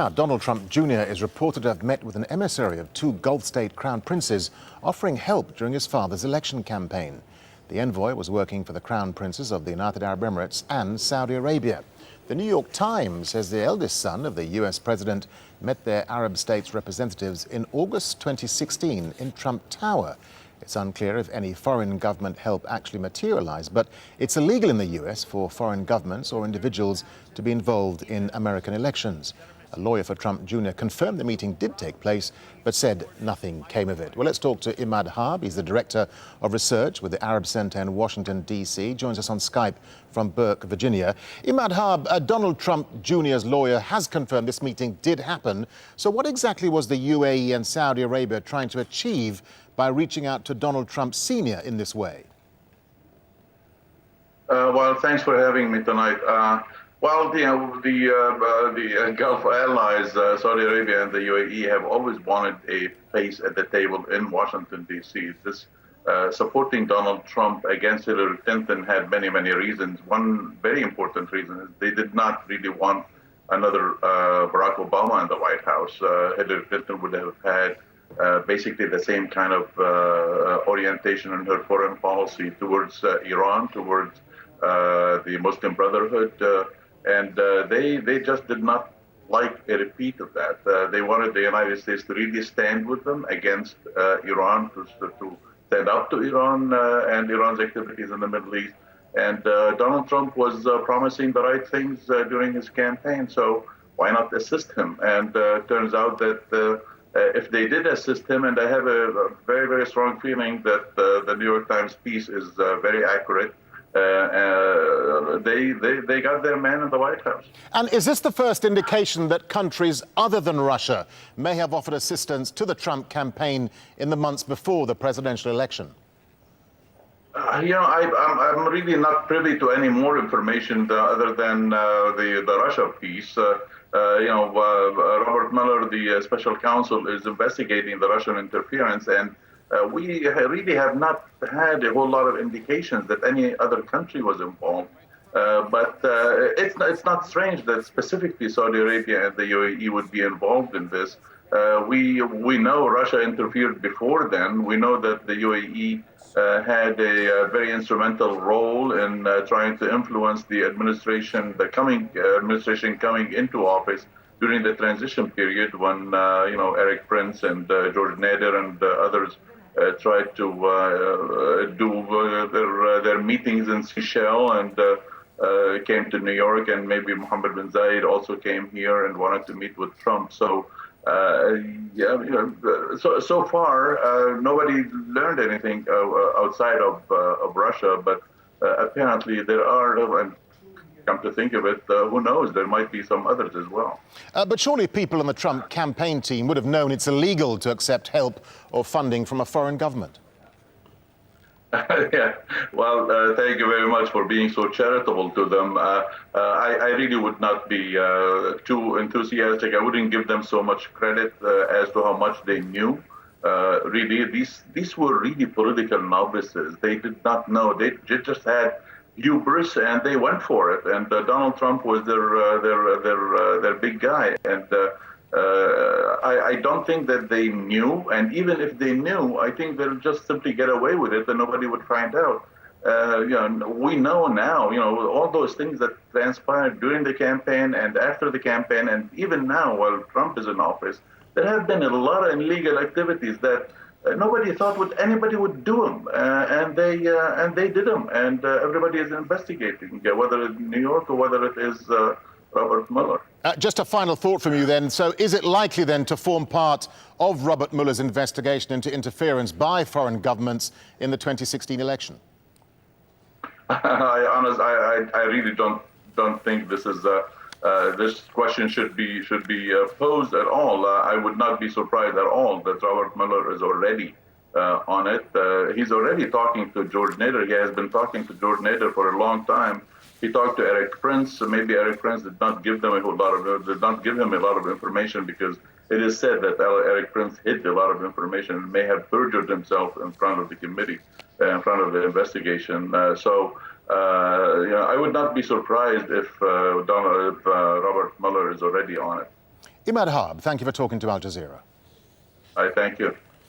Now, Donald Trump Jr. is reported to have met with an emissary of two Gulf state crown princes, offering help during his father's election campaign. The envoy was working for the crown princes of the United Arab Emirates and Saudi Arabia. The New York Times says the eldest son of the US president met their Arab states representatives in August 2016 in Trump Tower. It's unclear if any foreign government help actually materialized, but it's illegal in the US for foreign governments or individuals to be involved in American elections. A lawyer for Trump Jr. confirmed the meeting did take place, but said nothing came of it. Well, let's talk to Imad Harb. He's the Director of Research with the Arab Center in Washington, D.C. Joins us on Skype from Burke, Virginia. Imad Harb, Donald Trump Jr.'s lawyer has confirmed this meeting did happen. So what exactly was the UAE and Saudi Arabia trying to achieve by reaching out to Donald Trump Sr. in this way? Well, thanks for having me tonight. Well, the Gulf allies, Saudi Arabia and the UAE, have always wanted a place at the table in Washington, D.C. This supporting Donald Trump against Hillary Clinton had many, many reasons. One very important reason is they did not really want another Barack Obama in the White House. Hillary Clinton would have had basically the same kind of orientation in her foreign policy towards Iran, towards the Muslim Brotherhood. And they just did not like a repeat of that. They wanted the United States to really stand with them against Iran, to stand up to Iran and Iran's activities in the Middle East. And Donald Trump was promising the right things during his campaign, so why not assist him? And turns out that if they did assist him, and I have a very, very strong feeling that the New York Times piece is very accurate, they got their man in the White House. And is this the first indication that countries other than Russia may have offered assistance to the Trump campaign in the months before the presidential election? I'm really not privy to any more information other than the Russia piece. Robert Mueller, the special counsel, is investigating the Russian interference, and we really have not had a whole lot of indications that any other country was involved. But it's not strange that specifically Saudi Arabia and the UAE would be involved in this. We know Russia interfered before then. We know that the UAE had a very instrumental role in trying to influence the administration, the coming administration coming into office during the transition period when Eric Prince and George Nader and others tried to do their meetings in Seychelles and came to New York, and maybe Mohammed bin Zayed also came here and wanted to meet with Trump. So so far nobody learned anything outside of Russia, but apparently there are, and come to think of it, who knows, there might be some others as well. But surely people on the Trump campaign team would have known it's illegal to accept help or funding from a foreign government. Yeah, well, thank you very much for being so charitable to them. I really would not be too enthusiastic. I wouldn't give them so much credit as to how much they knew. Really, these were really political novices. They did not know. They just had hubris, and they went for it. And Donald Trump was their big guy. And I don't think that they knew. And even if they knew, I think they'll just simply get away with it, and nobody would find out. We know now, all those things that transpired during the campaign and after the campaign, and even now while Trump is in office, there have been a lot of illegal activities that nobody thought anybody would do them, and they did them, and everybody is investigating, whether it's New York or whether it is Robert Mueller. Just a final thought from you then. So is it likely then to form part of Robert Mueller's investigation into interference by foreign governments in the 2016 election? I really don't think this is this question should be posed at all. I would not be surprised at all that Robert Mueller is already on it. He's already talking to George Nader. He has been talking to George Nader for a long time. He talked to Eric Prince. Maybe Eric Prince did not give him a lot of information, because it is said that Eric Prince hid a lot of information and may have perjured himself in front of the committee, in front of the investigation. I would not be surprised if Robert Mueller is already on it. Imad Harb, thank you for talking to Al Jazeera. I thank you.